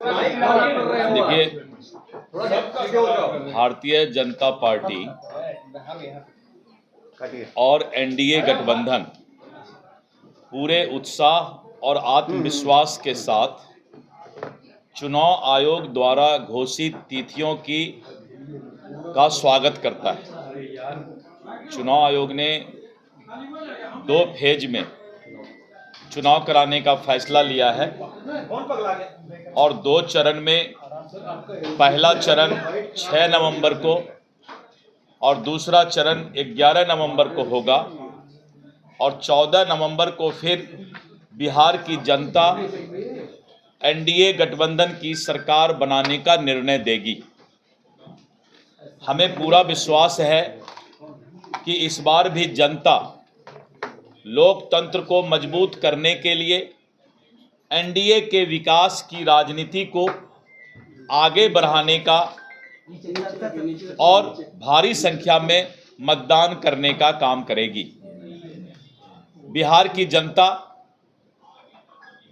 देखिए, भारतीय जनता पार्टी और एनडीए गठबंधन पूरे उत्साह और आत्मविश्वास के साथ चुनाव आयोग द्वारा घोषित तिथियों का स्वागत करता है। चुनाव आयोग ने 2 फेज में चुनाव कराने का फैसला लिया है और 2 चरण में पहला चरण 6 नवंबर को और दूसरा चरण 11 नवंबर को होगा और 14 नवंबर को फिर बिहार की जनता एनडीए गठबंधन की सरकार बनाने का निर्णय देगी। हमें पूरा विश्वास है कि इस बार भी जनता लोकतंत्र को मजबूत करने के लिए एनडीए के विकास की राजनीति को आगे बढ़ाने का और भारी संख्या में मतदान करने का काम करेगी। बिहार की जनता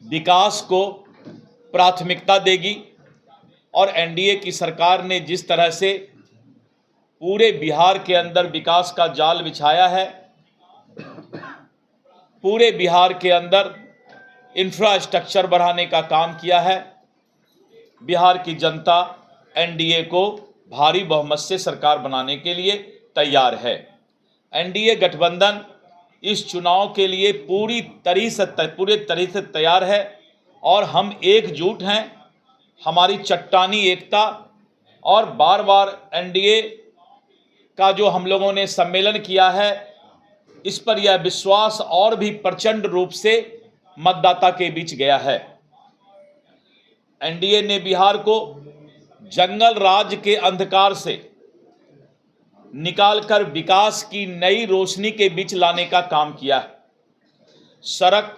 विकास को प्राथमिकता देगी और एनडीए की सरकार ने जिस तरह से पूरे बिहार के अंदर विकास का जाल बिछाया है, पूरे बिहार के अंदर इंफ्रास्ट्रक्चर बढ़ाने का काम किया है, बिहार की जनता एनडीए को भारी बहुमत से सरकार बनाने के लिए तैयार है। एनडीए गठबंधन इस चुनाव के लिए पूरे तरह से तैयार है और हम एकजुट हैं। हमारी चट्टानी एकता और बार बार एनडीए का जो हम लोगों ने सम्मेलन किया है, इस पर यह विश्वास और भी प्रचंड रूप से मतदाता के बीच गया है। एनडीए ने बिहार को जंगल राज के अंधकार से निकालकर विकास की नई रोशनी के बीच लाने का काम किया है। सड़क,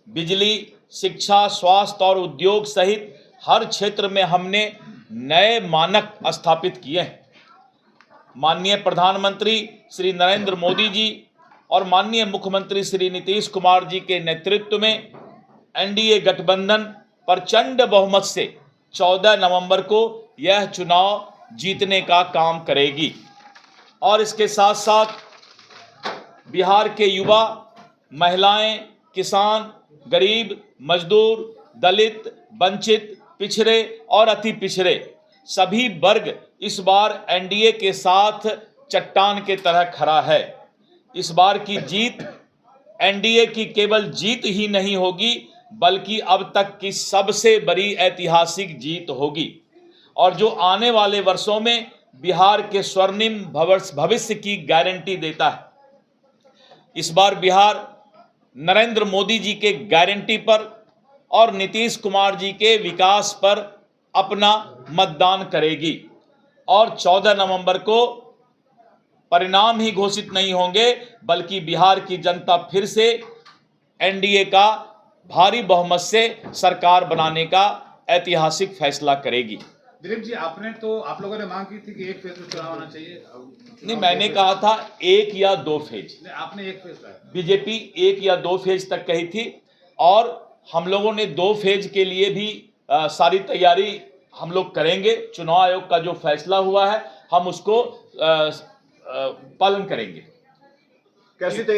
बिजली, शिक्षा, स्वास्थ्य और उद्योग सहित हर क्षेत्र में हमने नए मानक स्थापित किए हैं। माननीय प्रधानमंत्री श्री नरेंद्र मोदी जी और माननीय मुख्यमंत्री श्री नीतीश कुमार जी के नेतृत्व में एनडीए गठबंधन प्रचंड बहुमत से 14 नवंबर को यह चुनाव जीतने का काम करेगी। और इसके साथ साथ बिहार के युवा, महिलाएं, किसान, गरीब, मजदूर, दलित, वंचित, पिछड़े और अति पिछड़े सभी वर्ग इस बार एनडीए के साथ चट्टान के तरह खड़ा है। इस बार की जीत एनडीए की केवल जीत ही नहीं होगी, बल्कि अब तक की सबसे बड़ी ऐतिहासिक जीत होगी और जो आने वाले वर्षों में बिहार के स्वर्णिम भविष्य की गारंटी देता है। इस बार बिहार नरेंद्र मोदी जी के गारंटी पर और नीतीश कुमार जी के विकास पर अपना मतदान करेगी और 14 नवंबर को परिणाम ही घोषित नहीं होंगे, बल्कि बिहार की जनता फिर से एनडीए का भारी बहुमत से सरकार बनाने का ऐतिहासिक फैसला करेगी। दिलीप जी, आप लोगों ने मांग की थी कि 1 फेज में चुनाव होना चाहिए। नहीं, मैंने कहा था 1 या 2 फेज। आपने 1 फेज कहा। बीजेपी 1 या 2 फेज तक कही थी और हम लोगों ने 2 फेज के लिए भी सारी तैयारी हम लोग करेंगे। चुनाव आयोग का जो फैसला हुआ है हम उसको पालन करेंगे। कैसी तैयारी